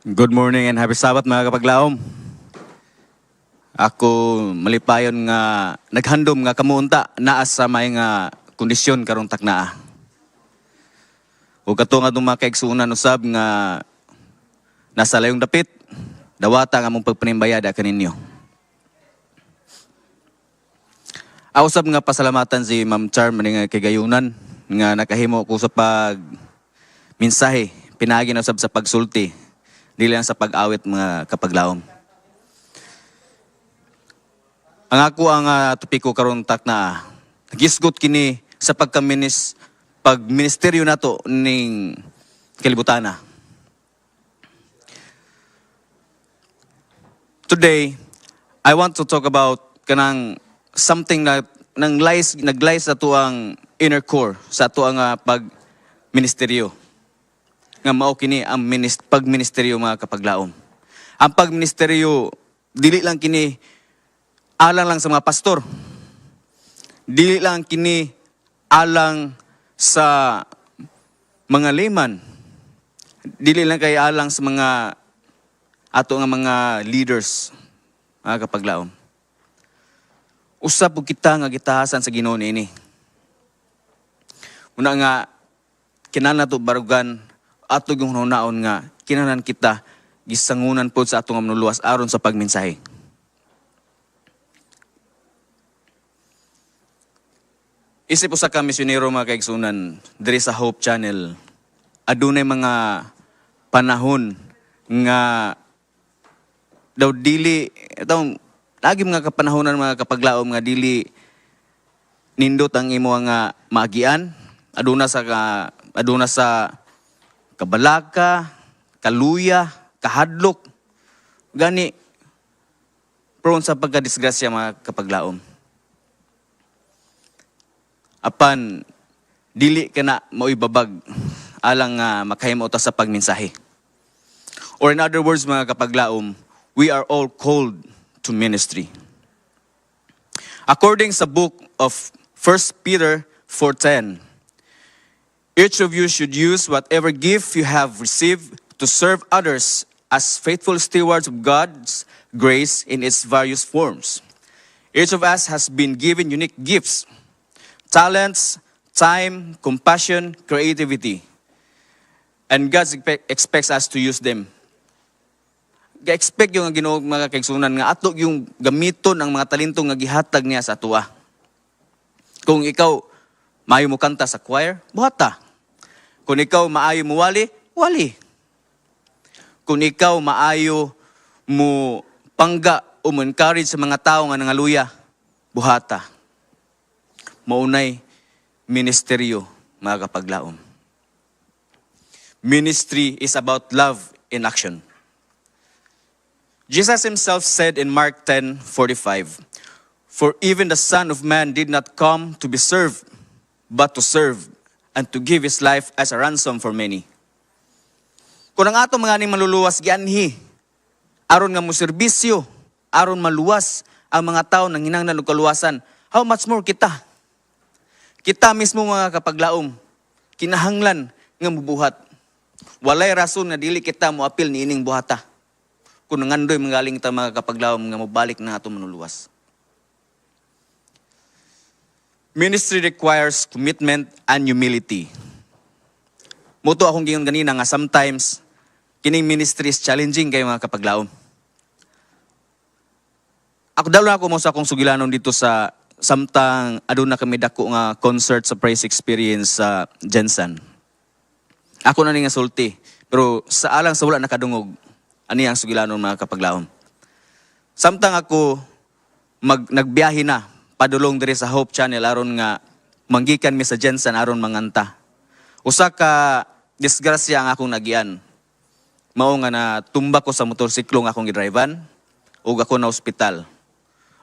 Good morning and happy Sabbath mga kapaglaom. Ako malipayon nga naghandom nga kamunta naa sa may nga kondisyon karong taknaa. Ug kato nga mga kaigsunan usab nga nasa layong dapit dawata nga mong pagpanimbayada kaninyo. Usab nga pasalamatan si Ma'am Charm nga kigayunan nga nakahimo ko sa pag mensahe pinaagi na usab sa pagsulti dili lang sa pag-awit mga kapaglaom. Ang ako ang topiko karon takna gisgot kini sa pagministeryo nato ning kalibutana. Today, I want to talk about kanang something na naglies sa tuang inner core sa tuang pagministeryo. Nga mao kini ang pagministeryo mga kapaglaom. Ang pagministeryo dili lang kini alang lang sa mga pastor. Dili lang kini alang sa mga layman. Dili lang kay alang sa mga ato nga mga leaders mga kapaglaom. Usab po kita nga gitahasan sa Ginoo niini. Una nga kinahanglan nato barugan ato yung hunaon nga kinahanglan kita gisangunan po sa ato nga manuluwas aron sa pagmensahe. Isip usa ka misyonero mga kaigsunan diri sa Hope Channel. Adunay mga panahon nga daw dili itong lagi mga kapanahonan mga kapaglaom nga dili nindot ang imo nga maagian aduna sa kabalaka, kaluya, kahadlok gani prone sa pagkadisgrasya mga kapaglaom. Apan dili kana moibabag alang makahimo ta sa pagmensahe. Or in other words mga kapaglaom, we are all called to ministry. According sa book of 1 Peter 4:10, each of you should use whatever gift you have received to serve others as faithful stewards of God's grace in its various forms. Each of us has been given unique gifts, talents, time, compassion, creativity. And God expects us to use them. Ga-expect yung Ginoo mga kaigsunan nga ato yung gamiton ang mga talento nga gihatag niya sa atoa. Kung ikaw maayo mo kanta sa choir, buhata. Kung ikaw maayo mo wali, wali. Kung ikaw maayo mo pangga o mo encourage sa mga tao nga nangaluya, buhata. Maunay ministeryo mga kapaglaom. Ministry is about love in action. Jesus himself said in Mark 10:45, "For even the Son of Man did not come to be served, but to serve, and to give his life as a ransom for many." Kung ang ato mga ni maluluwas gianhi, aron nga mo serbisyo, aron maluwas ang mga tao nang hinanglan og kaluwasan, how much more kita? Kita mismo mga kapaglaom, kinahanglan nga mubuhat. Walay rason nga dili kita mo apil ni ining buhata. Kung nangandoy magaling ta mga kapaglaom nga mobalik na ato manuluwas. Ministry requires commitment and humility. Muto akong gingon ganina nga sometimes kining ministry is challenging kay mga kapaglaom. Ako dalo ako mo sa akong sugilanon dito sa samtang aduna kami dako nga concert sa praise experience sa Jensen. Ako na ni nga sulti, pero sa alang sa wala nakadungog. Ani ang sugilanon mga kapaglaom. Samtang ako nagbiyahe na padulong diri sa Hope Channel aron nga manggikan mi sa Jensen aron manganta. Usa ka disgrasya ang akong nagian. Mao nga natumba ko sa motorsiklo nga akong gidrivean ug ako na ospital.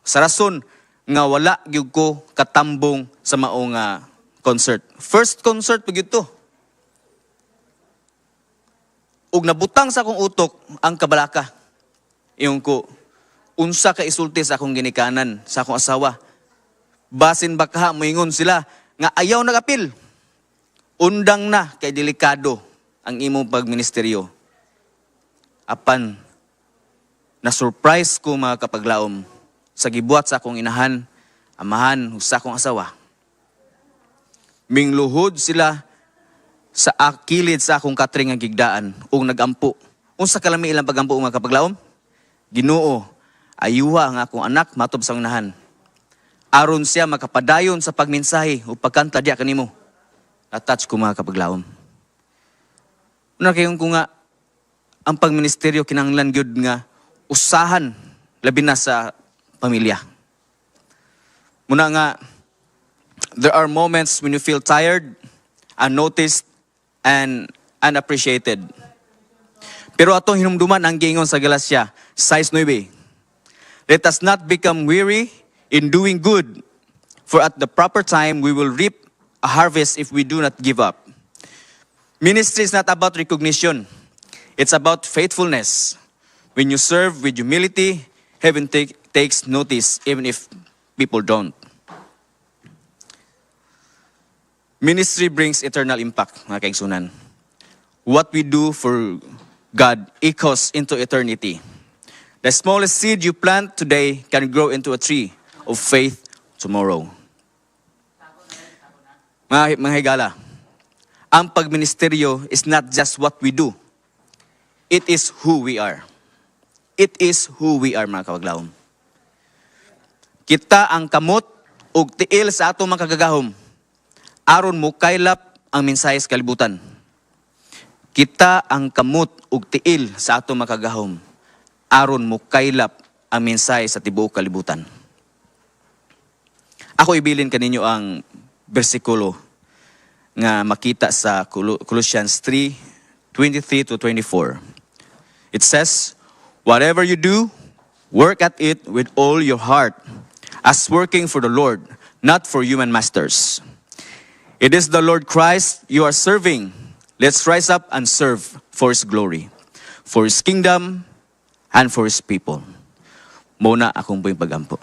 Sa rason nga wala gyud ko katambong sa mao nga concert. First concert pud gyud to. Ug nabutang sa akong utok ang kabalaka. Iyon ko, unsa ka isulti sa akong ginikanan, sa akong asawa. Basin baka moingon sila nga ayaw nagapil. Undang na kay delikado ang imong pagministeryo. apan na-surprise ko mga kapaglaom sa gibuhat sa akong inahan, amahan, sa akong asawa. Mingluhod sila sa kilid sa akong katring nga gigdaan ug nagampo. Unsa kalami ilang pagampo mga kapaglaom? Ginoo, ayuha ang akong anak matob sa inahan. Aron siya makapadayon sa pagmensahe o pagkanta diya kanimo. Na-touch ko mga kapaglaom. Una kayon ko nga, ang pagministeryo kinahanglan gyud nga usahan labi na sa pamilya. Muna nga, there are moments when you feel tired, unnoticed, and unappreciated. Pero atong hinumduman ang giingon sa Galatia 6:9. Let us not become weary in doing good, for at the proper time we will reap a harvest if we do not give up. Ministry is not about recognition. It's about faithfulness. When you serve with humility, heaven takes notice even if people don't. Ministry brings eternal impact, mga kaigsunan. What we do for God echoes into eternity. The smallest seed you plant today can grow into a tree of faith tomorrow. Mga higala, ang pagministeryo is not just what we do. It is who we are. It is who we are, mga kapaglaom. Kita ang kamot ug tiil sa atong mga kagagahom aron mo kaylap ang mensahe sa kalibutan. Kita ang kamot ug tiil sa atong mga kagahom aron mo kaylap ang mensahe sa tibuok kalibutan. Ako ibilin kaninyo ang bersikulo nga makita sa Colossians 3:23-24. It says, "Whatever you do, work at it with all your heart, as working for the Lord, not for human masters. It is the Lord Christ you are serving. Let's rise up and serve for His glory, for His kingdom, and for His people." Muna akong buong pagampo.